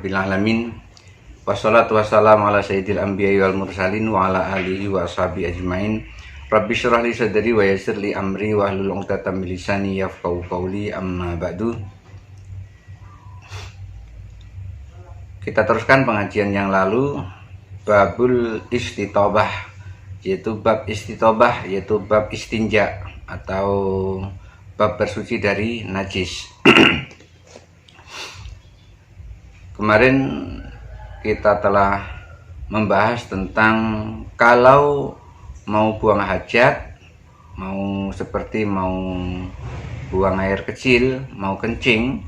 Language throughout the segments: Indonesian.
rabbil alamin. Wassalatu wassalamu ala sayyidil anbiya'i wal mursalin wa ala alihi wa ashabihi ajmain. Rabbi syrah li sadri wa yassir li amri wa hlul 'uqdatam min lisani yafqahu qawli, amma ba'du. Kita teruskan pengajian yang lalu, babul istitobah, yaitu bab istitobah, yaitu bab istinja atau bab bersuci dari najis. Kemarin kita telah membahas tentang kalau mau buang hajat, mau buang air kecil, mau kencing,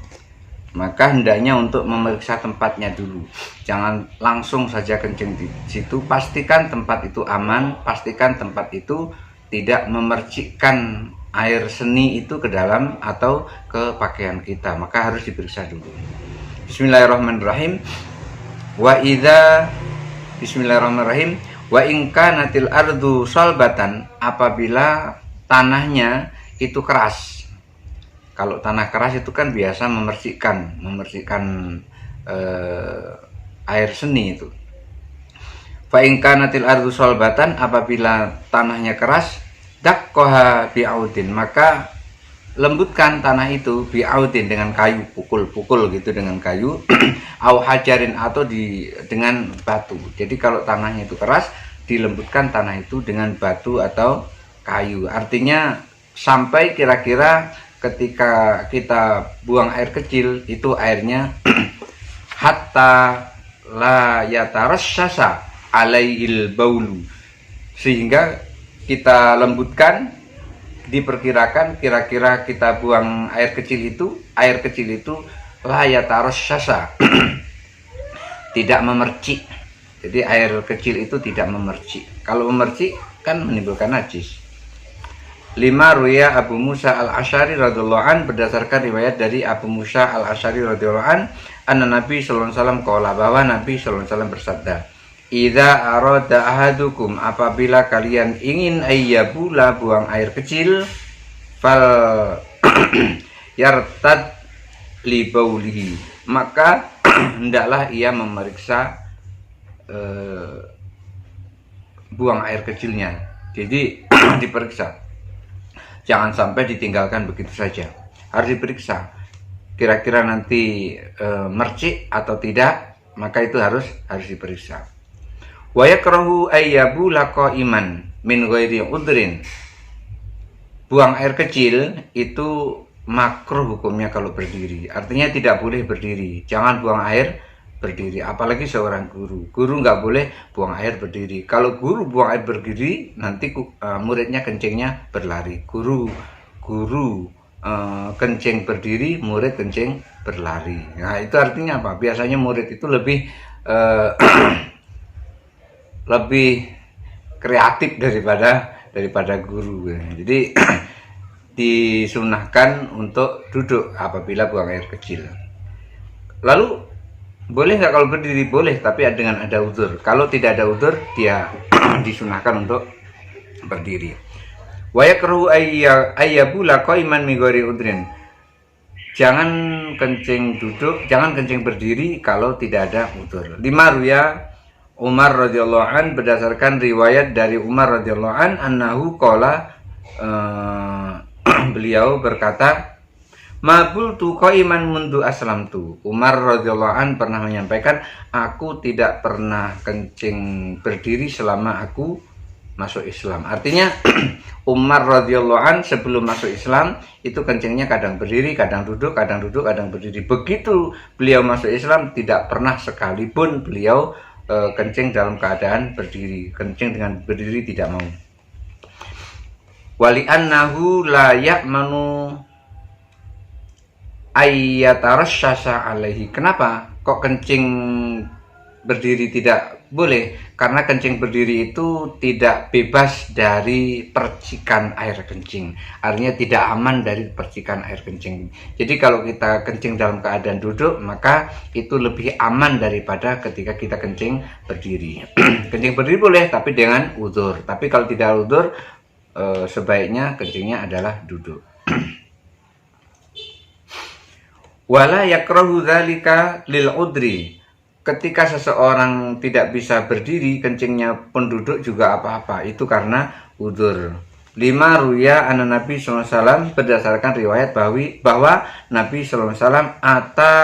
maka hendaknya untuk memeriksa tempatnya dulu. Jangan langsung saja kencing di situ. Pastikan tempat itu aman, pastikan tempat itu tidak memercikkan air seni itu ke dalam atau ke pakaian kita. Maka harus diperiksa dulu. Bismillahirrahmanirrahim. Bismillahirrahmanirrahim. Wa in kanatil ardu salbatan, apabila tanahnya itu keras. Kalau tanah keras itu kan biasa memercikkan air seni itu. Fa in kanatil ardu salbatan, apabila tanahnya keras, daqqaha bi'audin, maka lembutkan tanah itu bi'audin, dengan kayu, pukul gitu dengan kayu, au hajarin, atau dengan batu. Jadi kalau tanahnya itu keras, dilembutkan tanah itu dengan batu atau kayu. Artinya sampai kira-kira ketika kita buang air kecil itu airnya hatta la yatarassasa alaihil baulu, sehingga kita lembutkan. Diperkirakan kira-kira kita buang air kecil itu la yatarassasa, tidak memercik. Jadi air kecil itu tidak memercik. Kalau memercik kan menimbulkan najis. 5 ruya Abu Musa al-Asy'ari radhiyallahu an, berdasarkan riwayat dari Abu Musa al-Asy'ari radhiyallahu an, anna Nabi sallallahu alaihi wasallam qala, bahwa Nabi sallallahu alaihi wasallam bersabda, idza arada ahadukum, apabila kalian ingin ayyabula, buang air kecil, fal yartad li baulihi, maka hendaklah ia memeriksa buang air kecilnya. Jadi diperiksa, jangan sampai ditinggalkan begitu saja, harus diperiksa. Kira-kira nanti mercik atau tidak, maka itu harus diperiksa. Wa yakrahu ayyabula qa'iman min ghairi udrin, buang air kecil itu makruh hukumnya kalau berdiri. Artinya tidak boleh berdiri, jangan buang air berdiri, apalagi seorang guru nggak boleh buang air berdiri. Kalau guru buang air berdiri, nanti muridnya kencingnya berlari. Guru kencing berdiri, murid kencing berlari. Nah, itu artinya apa? Biasanya murid itu lebih lebih kreatif daripada guru. Jadi disunahkan untuk duduk apabila buang air kecil. Lalu boleh nggak kalau berdiri? Boleh, tapi dengan ada uzur. Kalau tidak ada uzur, dia disunahkan untuk berdiri. Wa yakrahu ayyabula qa'iman min ghairi udrin, jangan kencing duduk, jangan kencing berdiri kalau tidak ada uzur. 5 ruya Umar radhiyallahu an, berdasarkan riwayat dari Umar radhiyallahu an, annahu qala, beliau berkata, mabultu qa'iman mundu aslamtu. Umar radhiyallahu an pernah menyampaikan, aku tidak pernah kencing berdiri selama aku masuk Islam. Artinya Umar radhiyallahu an sebelum masuk Islam itu kencingnya kadang berdiri, kadang duduk, kadang berdiri. Begitu beliau masuk Islam, tidak pernah sekalipun beliau kencing dalam keadaan berdiri. Kencing dengan berdiri tidak mau. Wali annahu la ya'manu ayyatarassasa alaihi. Kenapa kok kencing berdiri tidak boleh? Karena kencing berdiri itu tidak bebas dari percikan air kencing. Artinya tidak aman dari percikan air kencing. Jadi kalau kita kencing dalam keadaan duduk, maka itu lebih aman daripada ketika kita kencing berdiri. Kencing berdiri boleh, tapi dengan uzur. Tapi kalau tidak uzur, sebaiknya kencingnya adalah duduk. Wala yakrahu dzalika lil udri, ketika seseorang tidak bisa berdiri, kencingnya pun duduk juga apa-apa. Itu karena udzur. 5 ruya an Nabi sallallahu alaihi wasallam, berdasarkan riwayat bahwa Nabi sallallahu alaihi wasallam ata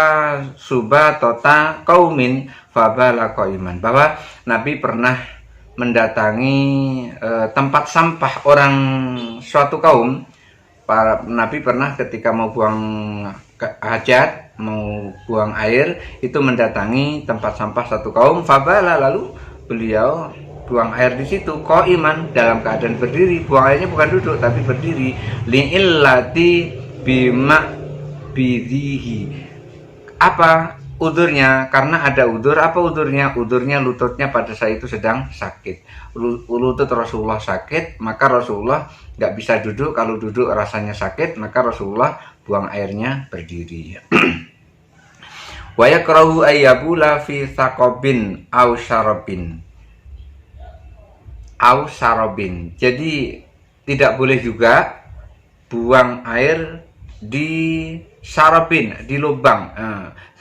subatota qaumin fabala qaiman, bahwa Nabi pernah mendatangi tempat sampah orang suatu kaum. Nabi pernah ketika mau buang hajat, mau buang air, itu mendatangi tempat sampah satu kaum, fabala, lalu beliau buang air di situ qaiman, dalam keadaan berdiri. Buang airnya bukan duduk tapi berdiri. Li'illati bima bidihi. Apa udurnya? Karena ada udur. Apa udurnya? Udurnya lututnya pada saat itu sedang sakit. Lutut Rasulullah sakit, maka Rasulullah nggak bisa duduk. Kalau duduk rasanya sakit, maka Rasulullah buang airnya berdiri. Wa yakrahu ayyabula fi thaqabin aw syarabin aw sarobin. Jadi tidak boleh juga buang air di sarobin, di lubang.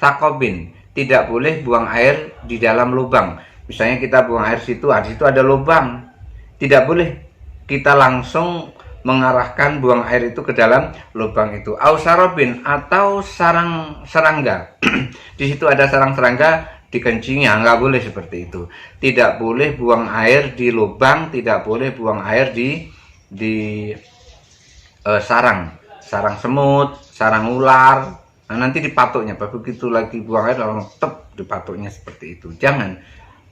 Sakobin, tidak boleh buang air di dalam lubang. Misalnya kita buang air situ, di situ ada lubang, tidak boleh kita langsung mengarahkan buang air itu ke dalam lubang itu. Aw sarobin, atau sarang serangga. Di situ ada sarang serangga, dikencingnya, nggak boleh seperti itu. Tidak boleh buang air di lubang, tidak boleh buang air di sarang semut, sarang ular. Nah, nanti dipatuknya, begitu lagi buang air lalu tep dipatuknya seperti itu. Jangan.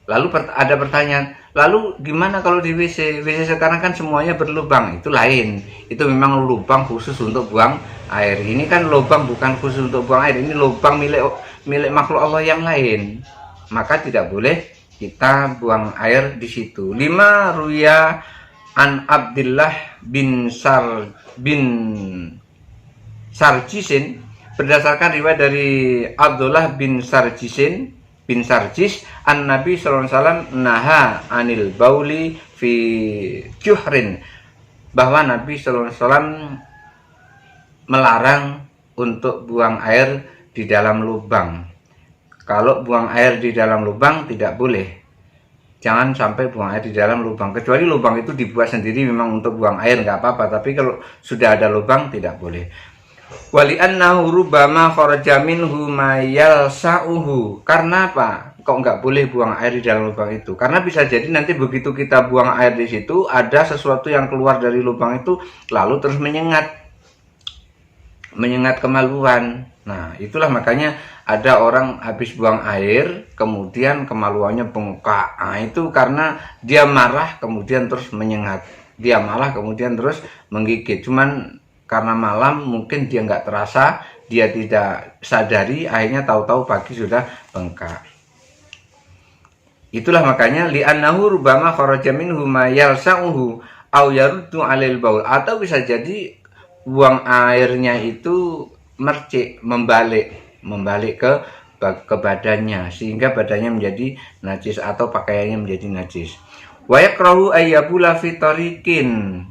Lalu ada pertanyaan, lalu gimana kalau di WC? WC sekarang kan semuanya berlubang, itu lain. Itu memang lubang khusus untuk buang air. Ini kan lubang bukan khusus untuk buang air, ini lubang milik makhluk Allah yang lain. Maka tidak boleh kita buang air di situ. 5 ruya an Abdullah bin Sarjisin, berdasarkan riwayat dari Abdullah bin Sarjis an Nabi sallallahu alaihi wasallam naha anil bauli fi juhrin, bahwa Nabi sallallahu alaihi wasallam melarang untuk buang air di dalam lubang. Kalau buang air di dalam lubang tidak boleh. Jangan sampai buang air di dalam lubang. Kecuali lubang itu dibuat sendiri memang untuk buang air, nggak apa-apa. Tapi kalau sudah ada lubang tidak boleh. Wali annahu rubbama kharaja minhu ma yalsa'uhu. Karena apa? Kok nggak boleh buang air di dalam lubang itu? Karena bisa jadi nanti begitu kita buang air di situ, ada sesuatu yang keluar dari lubang itu lalu terus menyengat kemaluan. Nah, itulah makanya ada orang habis buang air kemudian kemaluannya bengkak. Nah, itu karena dia marah kemudian terus menyengat. Dia marah kemudian terus menggigit. Cuman karena malam mungkin dia nggak terasa, dia tidak sadari, akhirnya tahu-tahu pagi sudah bengkak. Itulah makanya li'annahu rubbama kharaja minhu ma yalsa'uhu aw yaruddu 'alal baul, atau bisa jadi buang airnya itu mercik, membalik ke badannya sehingga badannya menjadi najis atau pakaiannya menjadi najis. Wa yakrahu ayyabula fi tariqin,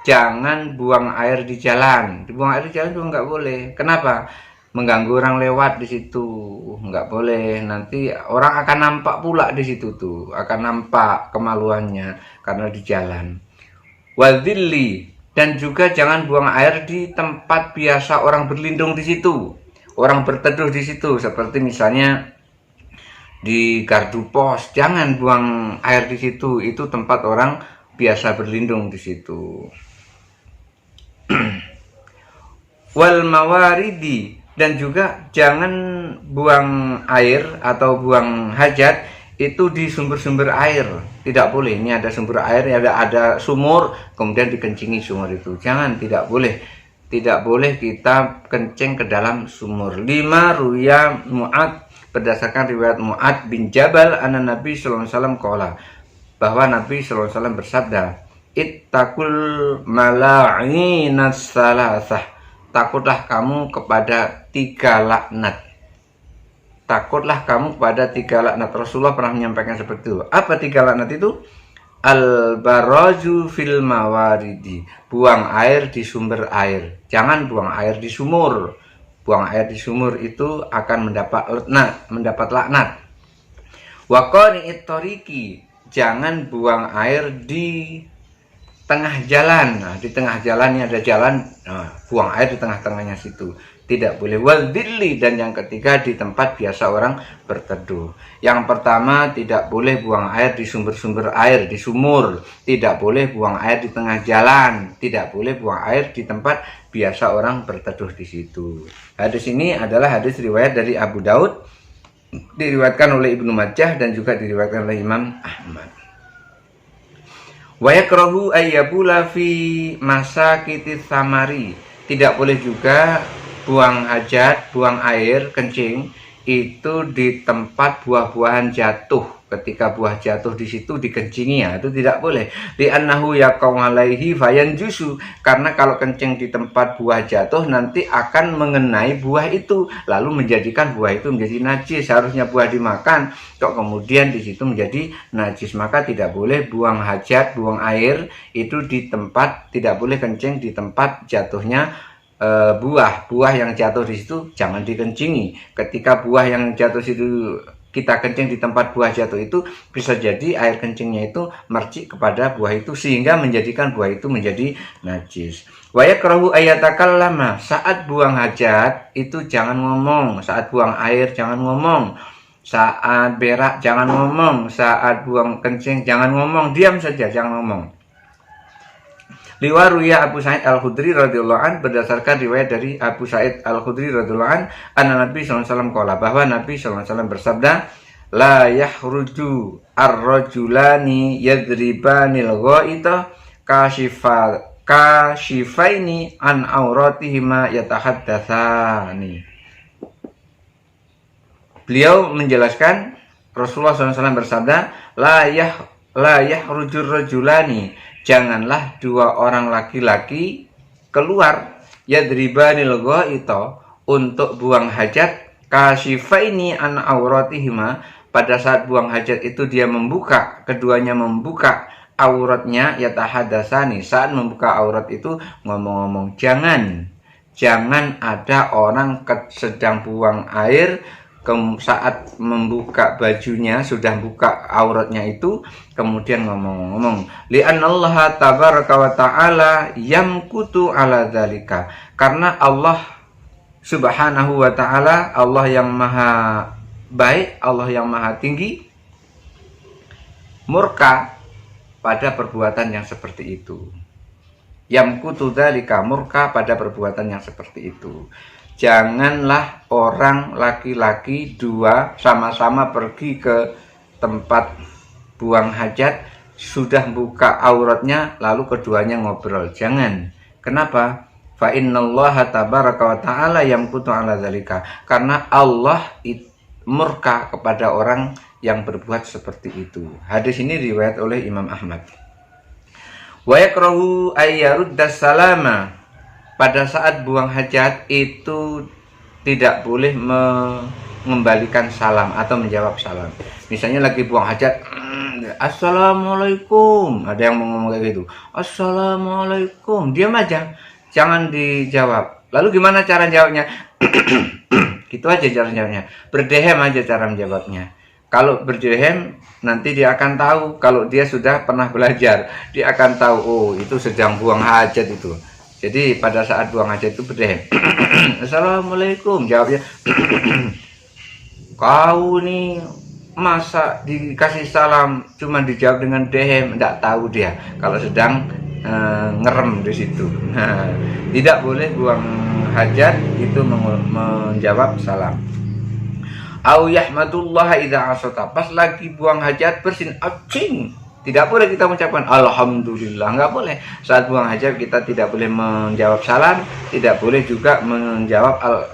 jangan buang air di jalan. Buang air di jalan juga nggak boleh. Kenapa? Mengganggu orang lewat di situ, nggak boleh. Nanti orang akan nampak pula di situ tuh, akan nampak kemaluannya karena di jalan. Wadhilli, dan juga jangan buang air di tempat biasa orang berlindung di situ, orang berteduh di situ, seperti misalnya di gardu pos. Jangan buang air di situ, itu tempat orang biasa berlindung di situ. Wal mawaridi, dan juga jangan buang air atau buang hajat itu di sumber-sumber air, tidak boleh. Ini ada sumber air, ada sumur, kemudian dikencingi sumur itu, jangan, tidak boleh. Tidak boleh kita kencing ke dalam sumur. 5 ruya Mu'ad, berdasarkan riwayat Mu'ad bin Jabal anna Nabi sallallahu alaihi wasallam qala, bahwa Nabi sallallahu alaihi wasallam bersabda, ittaqul mala'inas salasah, takutlah kamu kepada 3 laknat. Takutlah kamu kepada 3 laknat. Rasulullah pernah menyampaikan seperti itu. Apa 3 laknat itu? Al-baraju fil mawaridi, buang air di sumber air. Jangan buang air di sumur. Buang air di sumur itu akan mendapat laknat. Wa qani'it thariqi, jangan buang air di tengah jalan. Nah, di tengah jalan ini ada jalan, nah, buang air di tengah-tengahnya situ. Tidak boleh. Wal dhilli, dan yang ketiga di tempat biasa orang berteduh. Yang pertama, tidak boleh buang air di sumber-sumber air, di sumur. Tidak boleh buang air di tengah jalan. Tidak boleh buang air di tempat biasa orang berteduh di situ. Hadis ini adalah hadis riwayat dari Abu Daud, diriwayatkan oleh Ibnu Majah dan juga diriwayatkan oleh Imam Ahmad. Wa yakrahu ayyabula fi masakitis samari, tidak boleh juga buang hajat, buang air, kencing itu di tempat buah-buahan jatuh. Ketika buah jatuh di situ dikencingi, ya, itu tidak boleh. Li'annahu yaqau alaihi fayanjusu, karena kalau kencing di tempat buah jatuh nanti akan mengenai buah itu, lalu menjadikan buah itu menjadi najis. Harusnya buah dimakan, kok kemudian di situ menjadi najis. Maka tidak boleh buang hajat, buang air itu di tempat, tidak boleh kencing di tempat jatuhnya buah yang jatuh di situ jangan dikencingi. Ketika buah yang jatuh situ kita kencing di tempat buah jatuh itu, bisa jadi air kencingnya itu mercik kepada buah itu sehingga menjadikan buah itu menjadi najis. Wa yakrahu ayatakallama, saat buang hajat itu jangan ngomong, saat buang air jangan ngomong, saat berak jangan ngomong, saat buang kencing jangan ngomong, diam saja, jangan ngomong. Liwaruya Abu Sa'id Al-Khudri radhiyallahu an, berdasarkan riwayat dari Abu Sa'id Al-Khudri radhiyallahu an, anna Nabi sallallahu alaihi wasallam qala, bahwa Nabi sallallahu alaihi wasallam bersabda, la yahruju ar-rajulani yadribanil ghaita kashifaini an auratihima yatahaddatsani. Beliau menjelaskan, Rasulullah SAW bersabda, la yahrujur rajulani, janganlah dua orang laki-laki keluar yadribanil ghaita untuk buang hajat, kashifaini an auratihima, pada saat buang hajat itu dia membuka, keduanya membuka auratnya, yatahaddatsani, saat membuka aurat itu ngomong-ngomong. Jangan ada orang sedang buang air, saat membuka bajunya, sudah buka auratnya itu, kemudian ngomong-ngomong. Li'annallaha tabaraka wa ta'ala yamkutu ala dzalika, karena Allah subhanahu wa ta'ala, Allah yang maha baik, Allah yang maha tinggi, murka pada perbuatan yang seperti itu. Yamkutu dzalika, murka pada perbuatan yang seperti itu. Janganlah orang laki-laki dua sama-sama pergi ke tempat buang hajat, sudah buka auratnya lalu keduanya ngobrol. Jangan. Kenapa? Fa innallaha tabaraka wa ta'ala yamkutu ala dzalika, karena Allah murka kepada orang yang berbuat seperti itu. Hadis ini riwayat oleh Imam Ahmad. Wa yakrahu ayyaruddas salama, pada saat buang hajat itu tidak boleh mengembalikan salam atau menjawab salam. Misalnya lagi buang hajat, assalamualaikum, ada yang ngomong kayak gitu, assalamualaikum, diam aja, jangan dijawab. Lalu gimana cara jawabnya? Gitu aja cara jawabnya, berdehem aja cara menjawabnya. Kalau berdehem nanti dia akan tahu, kalau dia sudah pernah belajar, dia akan tahu, oh itu sedang buang hajat itu. Jadi pada saat buang hajat itu berdehem. Assalamualaikum, jawabnya. Kau nih masa dikasih salam cuma dijawab dengan dehem, tidak tahu dia kalau sedang ngerem di situ. Tidak boleh buang hajat itu menjawab salam. Au yahmadullah idza asata, pas lagi buang hajat bersin acing, tidak boleh kita mengucapkan alhamdulillah, nggak boleh. Saat buang hajat kita tidak boleh menjawab salam, tidak boleh juga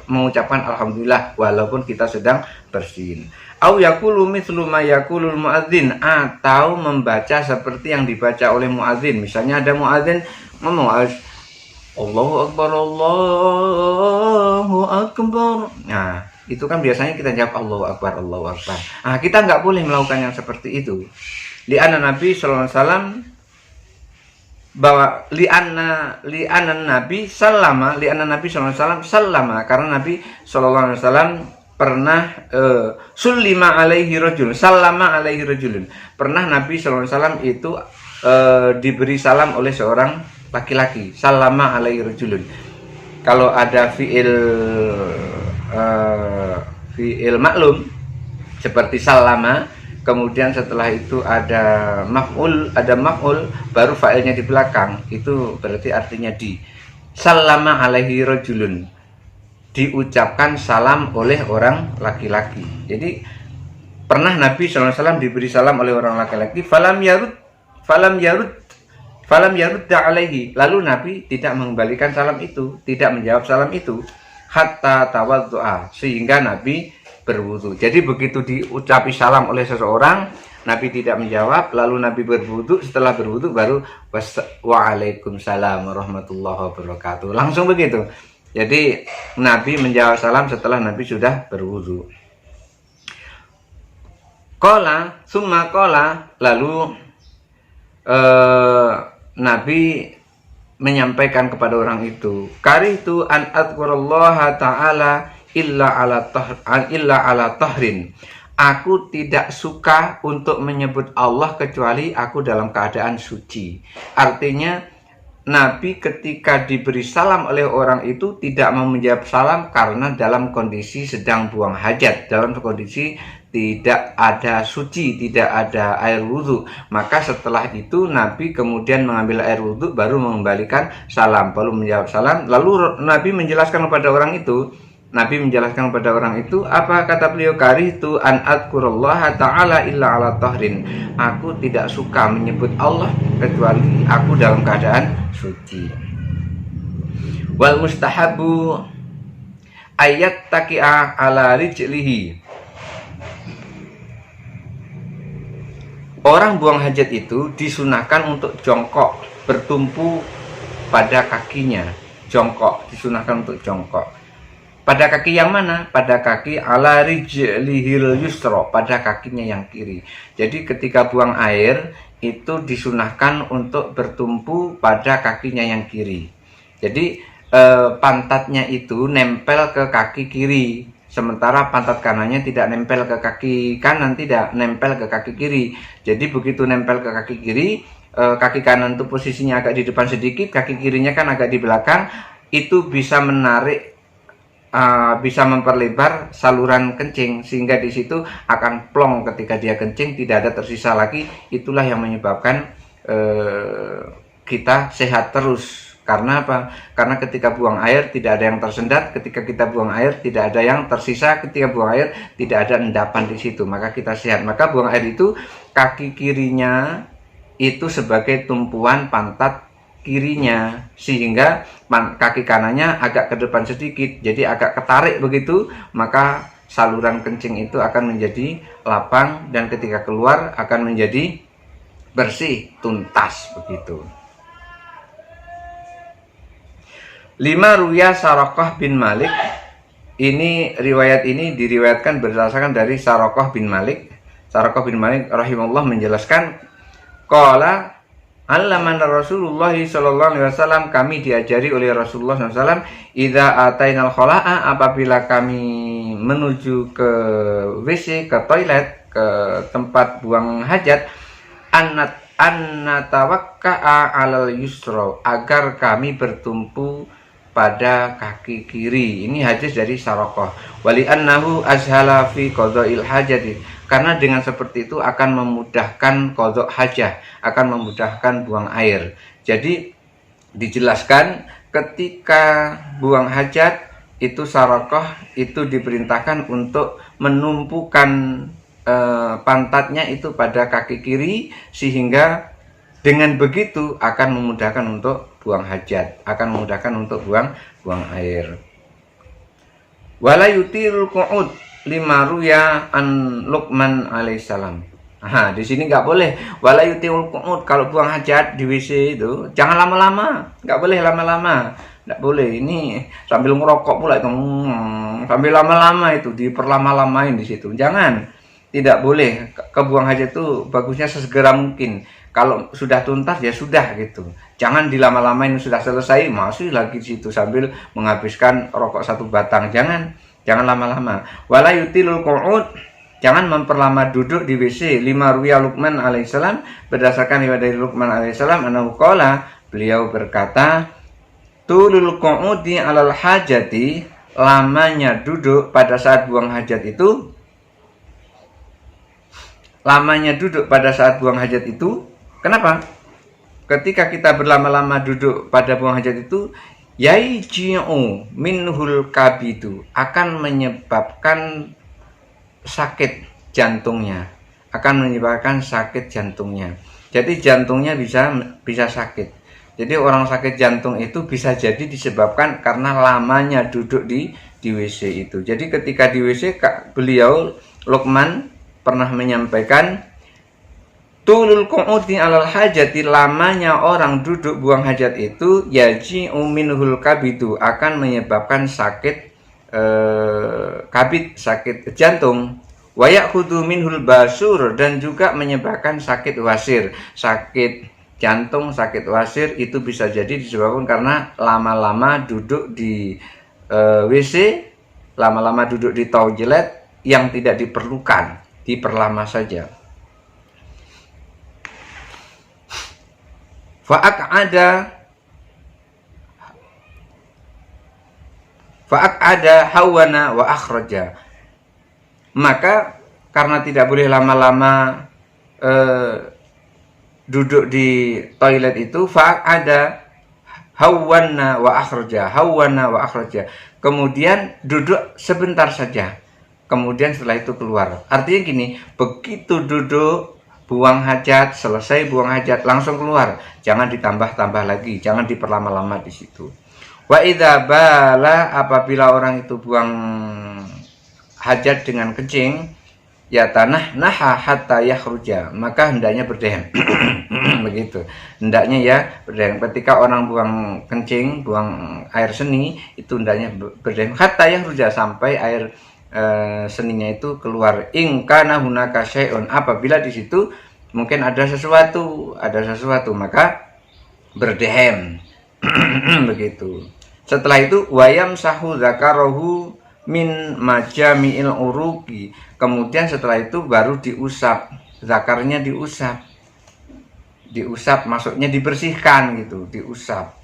mengucapkan alhamdulillah walaupun kita sedang bersin. Au yaqulu mithlu ma yaqulul muadzin, atau membaca seperti yang dibaca oleh muadzin. Misalnya ada muadzin ngomong Allahu akbar, Allahu akbar. Nah, itu kan biasanya kita jawab Allahu akbar, Allahu akbar. Nah, kita nggak boleh melakukan yang seperti itu. Li'anna Nabi sallallahu alaihi wasallam, bahwa li'anna Nabi sallallahu alaihi wasallam, karena Nabi sallallahu alaihi wasallam pernah sulima alaihi rajul, sallama alaihi rajulun. Pernah Nabi sallallahu alaihi wasallam itu diberi salam oleh seorang laki-laki, sallama alaihi rajulun. Kalau ada fiil maklum seperti sallama, kemudian setelah itu ada maf'ul, baru fa'ilnya di belakang, itu berarti artinya di. Sallama alaihi rajulun, diucapkan salam oleh orang laki-laki. Jadi pernah Nabi SAW diberi salam oleh orang laki-laki, falam yarud alaihi, lalu Nabi tidak mengembalikan salam itu, tidak menjawab salam itu, hatta tawaddu'a, sehingga Nabi berwudu. Jadi begitu diucapi salam oleh seseorang, Nabi tidak menjawab, lalu Nabi berwudu, setelah berwudu baru waalaikumsalam warahmatullahi wabarakatuh, langsung begitu. Jadi Nabi menjawab salam setelah Nabi sudah berwudu. Summa kola, lalu Nabi menyampaikan kepada orang itu, karihtu an adzkurallaha ta'ala illa ala tahrin. Aku tidak suka untuk menyebut Allah kecuali aku dalam keadaan suci. Artinya Nabi ketika diberi salam oleh orang itu tidak mau menjawab salam karena dalam kondisi sedang buang hajat, dalam kondisi tidak ada suci, tidak ada air wudhu. Maka setelah itu Nabi kemudian mengambil air wudhu, baru mengembalikan salam, baru menjawab salam. Lalu Nabi menjelaskan kepada orang itu, apa kata beliau? Karihtu an adzkurallaha ta'ala illa ala tahrin. Aku tidak suka menyebut Allah kecuali aku dalam keadaan suci. Wal mustahabu ayat taqi'a ala rijlihi. Orang buang hajat itu disunahkan untuk jongkok, bertumpu pada kakinya. Jongkok, disunahkan untuk jongkok. Pada kaki yang mana? Pada kaki ala rijlihil yusra, pada kakinya yang kiri. Jadi ketika buang air itu disunahkan untuk bertumpu pada kakinya yang kiri. Jadi pantatnya itu nempel ke kaki kiri, sementara pantat kanannya tidak nempel ke kaki kanan, tidak nempel ke kaki kiri. Jadi begitu nempel ke kaki kiri, kaki kanan itu posisinya agak di depan sedikit, kaki kirinya kan agak di belakang, itu bisa menarik, bisa memperlebar saluran kencing, sehingga di situ akan plong ketika dia kencing, tidak ada tersisa lagi. Itulah yang menyebabkan kita sehat terus. Karena apa? Karena ketika buang air tidak ada yang tersendat, ketika kita buang air tidak ada yang tersisa, ketika buang air tidak ada endapan di situ, maka kita sehat. Maka buang air itu kaki kirinya itu sebagai tumpuan pantat kirinya, sehingga kaki kanannya agak ke depan sedikit, jadi agak ketarik begitu, maka saluran kencing itu akan menjadi lapang dan ketika keluar akan menjadi bersih, tuntas begitu. 5 Ruya Sarakah bin Malik. Ini riwayat ini diriwayatkan berdasarkan dari Sarakah bin Malik. Sarakah bin Malik rahimahullah menjelaskan, qala Allaman Rasulullah sallallahu alaihi wasallam, kami diajari oleh Rasulullah SAW, idza atainal khala'a, apabila kami menuju ke WC, ke toilet, ke tempat buang hajat, annatawakka'a alal yusra, agar kami bertumpu pada kaki kiri. Ini hadis dari Sarakah. Wali annahu azhala fi qada'il hajati, karena dengan seperti itu akan memudahkan qada' hajah, akan memudahkan buang air. Jadi dijelaskan ketika buang hajat itu Sarakah itu diperintahkan untuk menumpukan pantatnya itu pada kaki kiri, sehingga dengan begitu akan memudahkan untuk buang hajat, akan memudahkan untuk buang air. Wala yutirul qu'ud, 5 Ruya an Luqman alaihissalam. Di sini nggak boleh wala yutirul qu'ud, kalau buang hajat di WC itu jangan lama-lama, nggak boleh lama-lama, nggak boleh. Ini sambil ngerokok pula itu, sambil lama-lama itu diperlama-lamain di situ, jangan. Tidak boleh. Kebuang hajat itu bagusnya sesegera mungkin. Kalau sudah tuntas ya sudah gitu. Jangan dilama-lamain, sudah selesai masih lagi di situ sambil menghabiskan rokok 1 batang. Jangan. jangan lama-lama. Wala yutilul qu'ud, jangan memperlama duduk di WC. Lima ruwiya Luqman alaihissalam, berdasarkan riwayat dari Luqman alaihissalam, annahu qala, beliau berkata, tulul qu'udi alal hajati, lamanya duduk pada saat buang hajat itu, lamanya duduk pada saat buang hajat itu, kenapa? Ketika kita berlama-lama duduk pada buang hajat itu, yaiji'u minhul kabidu, akan menyebabkan sakit jantungnya, akan menyebabkan sakit jantungnya. Jadi jantungnya bisa sakit. Jadi orang sakit jantung itu bisa jadi disebabkan karena lamanya duduk di WC itu. Jadi ketika di WC, beliau Luqman pernah menyampaikan, tulul qu'udi alal hajati, lamanya orang duduk buang hajat itu, yaji'u minhul kabidu, akan menyebabkan sakit kabid, sakit jantung. Wa ya'khudhu minhul basur, dan juga menyebabkan sakit wasir. Sakit jantung, sakit wasir itu bisa jadi disebabkan karena lama-lama duduk di WC, lama-lama duduk di toilet yang tidak diperlukan, diperlama saja. Fa'aq'ada hawana wa akhraja, maka karena tidak boleh lama-lama duduk di toilet itu, fa'aq'ada hawana wa akhraja, kemudian duduk sebentar saja, kemudian setelah itu keluar. Artinya gini, begitu duduk buang hajat, selesai buang hajat langsung keluar, jangan ditambah-tambah lagi, jangan diperlama-lama di situ. Wa idza bala, apabila orang itu buang hajat dengan kencing, ya tanah naha hatta yakhruja, maka hendaknya berdehem. Begitu, hendaknya ya berdehem. Ketika orang buang kencing, buang air seni, itu hendaknya berdehem hatta yakhruja, sampai air seninya itu keluar. Ingkana hunaka syai'un, apabila di situ mungkin ada sesuatu, maka berdehem. Begitu. Setelah itu wayam sahu zakarahu min majami'il uruqi, kemudian setelah itu baru diusap, zakarnya diusap, maksudnya dibersihkan gitu, diusap.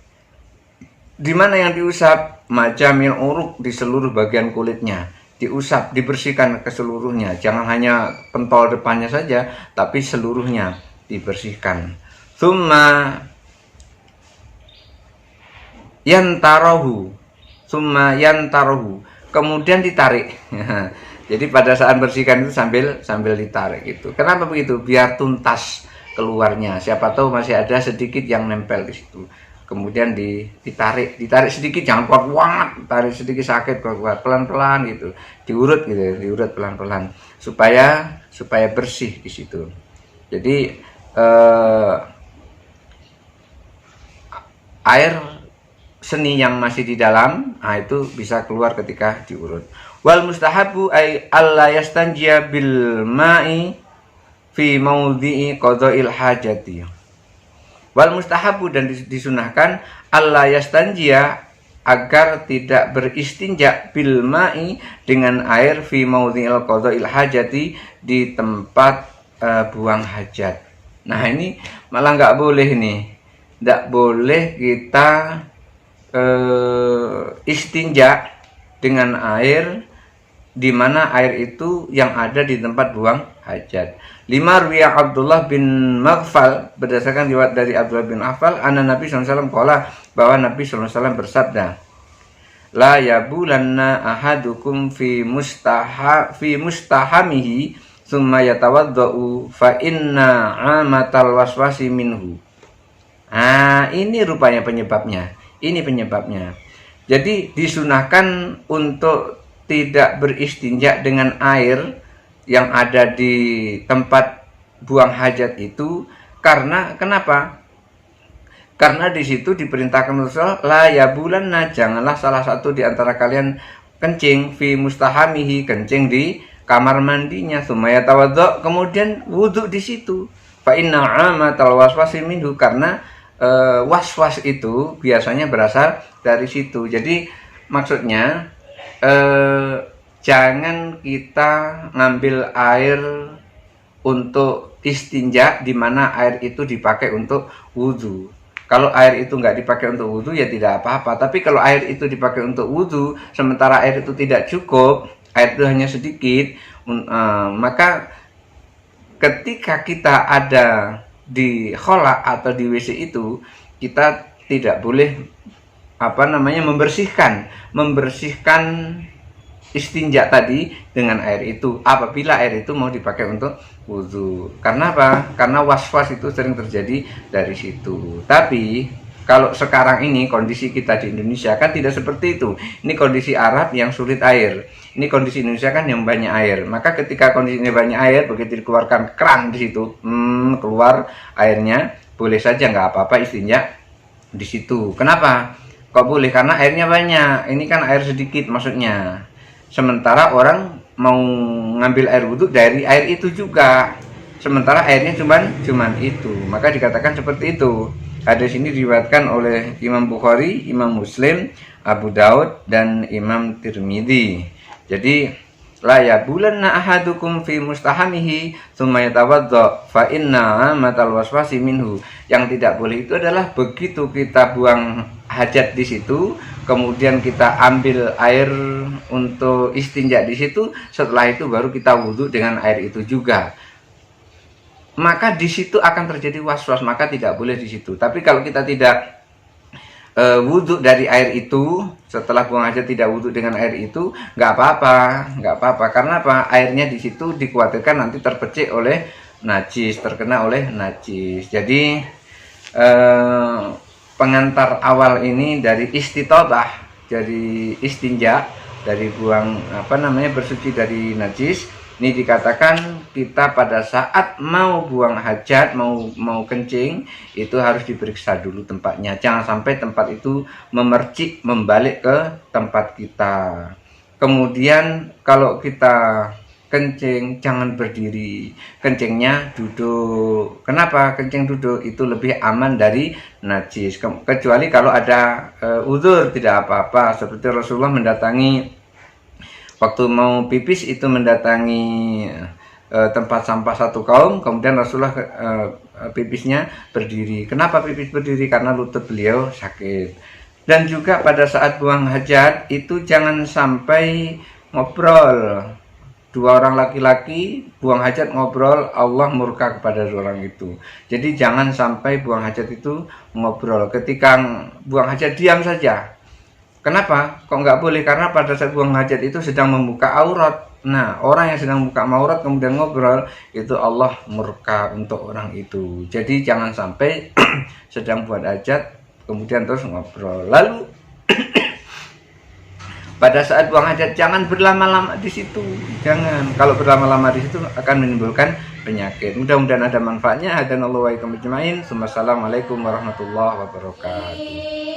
Di mana yang diusap? Majami'il uruq, di seluruh bagian kulitnya diusap, dibersihkan keseluruhnya, jangan hanya pentol depannya saja, tapi seluruhnya dibersihkan. Summa yantarahu, kemudian ditarik. Jadi pada saat bersihkan itu sambil ditarik gitu. Kenapa begitu? Biar tuntas keluarnya. Siapa tahu masih ada sedikit yang nempel di situ. Kemudian ditarik sedikit, jangan kuat banget, tarik sedikit sakit, kuat pelan-pelan gitu, diurut pelan-pelan supaya bersih di situ. Jadi air seni yang masih di dalam, itu bisa keluar ketika diurut. Wal mustahabu ay alla yastanjiya bil ma'i fi maudhi'i qada'il hajati. Wal mustahabu, dan disunahkan, alla yastanjiya, agar tidak beristinja, bil ma'i, dengan air, fi maudhi'il qada'il hajati, di tempat buang hajat. Nah ini malah nggak boleh nih, nggak boleh kita istinja dengan air di mana air itu yang ada di tempat buang hajat. Lima ruwiya Abdullah bin Maghfal, berdasarkan riwayat dari Abdullah bin Maghfal, anna Nabi SAW qala, bahwa Nabi SAW bersabda, la yabulanna ahadukum fi mustahamihi thumma yatawaddau fa inna amatal waswasi minhu. Ini rupanya penyebabnya. Ini penyebabnya. Jadi disunahkan untuk tidak beristinja dengan air yang ada di tempat buang hajat itu, karena kenapa? Karena di situ diperintahkan Rasul, la yabulanna, janganlah salah satu di antara kalian kencing, fi mustahamihi, kencing di kamar mandinya, sumaya tawaddo, kemudian wudhu di situ. Fa inna amatal waswasi minhu, karena was-was itu biasanya berasal dari situ. Jadi maksudnya jangan kita ngambil air untuk istinja di mana air itu dipakai untuk wudhu. Kalau air itu nggak dipakai untuk wudhu ya tidak apa-apa. Tapi kalau air itu dipakai untuk wudhu, sementara air itu tidak cukup, air itu hanya sedikit, maka ketika kita ada di khola atau di WC itu, kita tidak boleh membersihkan istinja tadi dengan air itu apabila air itu mau dipakai untuk wudhu. Karena apa? Karena was-was itu sering terjadi dari situ. Tapi kalau sekarang ini kondisi kita di Indonesia kan tidak seperti itu. Ini kondisi Arab yang sulit air. Ini kondisi Indonesia kan yang banyak air. Maka ketika kondisinya banyak air, begitu dikeluarkan keran di situ, keluar airnya, boleh saja nggak apa-apa istinja di situ. Kenapa? Kok boleh? Karena airnya banyak. Ini kan air sedikit maksudnya. Sementara orang mau ngambil air wudhu dari air itu juga. Sementara airnya cuman itu. Maka dikatakan seperti itu. Hadis ini diriwayatkan oleh Imam Bukhari, Imam Muslim, Abu Daud, dan Imam Tirmidzi. Jadi la yabulanna ahadukum fi mustahamihi tsumma yatawadda fa inna matal waswasi minhu. Yang tidak boleh itu adalah begitu kita buang hajat di situ, kemudian kita ambil air untuk istinja di situ, setelah itu baru kita wudhu dengan air itu juga. Maka di situ akan terjadi was-was, maka tidak boleh di situ. Tapi kalau kita tidak wudhu dari air itu, setelah buang hajat tidak wudhu dengan air itu, nggak apa-apa. Karena apa? Airnya di situ dikhawatirkan nanti terpecik oleh najis, terkena oleh najis. Jadi pengantar awal ini dari istitobah, dari istinja, dari buang bersuci dari najis. Ini dikatakan kita pada saat mau buang hajat, mau kencing, itu harus diperiksa dulu tempatnya. Jangan sampai tempat itu memercik, membalik ke tempat kita. Kemudian kalau kita kencing, jangan berdiri. Kencingnya duduk. Kenapa? Kencing duduk itu lebih aman dari najis. Kecuali kalau ada uzur, tidak apa-apa. Seperti Rasulullah mendatangi waktu mau pipis itu mendatangi tempat sampah satu kaum, kemudian Rasulullah pipisnya berdiri. Kenapa pipis berdiri? Karena lutut beliau sakit. Dan juga pada saat buang hajat itu jangan sampai ngobrol. Dua orang laki-laki buang hajat ngobrol, Allah murka kepada orang itu. Jadi jangan sampai buang hajat itu ngobrol. Ketika buang hajat diam saja. Kenapa? Kok nggak boleh? Karena pada saat buang hajat itu sedang membuka aurat. Nah, orang yang sedang membuka aurat kemudian ngobrol, itu Allah murka untuk orang itu. Jadi jangan sampai sedang buat hajat kemudian terus ngobrol. Lalu pada saat buang hajat jangan berlama-lama di situ. Jangan. Kalau berlama-lama di situ akan menimbulkan penyakit. Mudah-mudahan ada manfaatnya. Hadanallahu wa iyyakum ajma'in. Wassalamualaikum warahmatullahi wabarakatuh.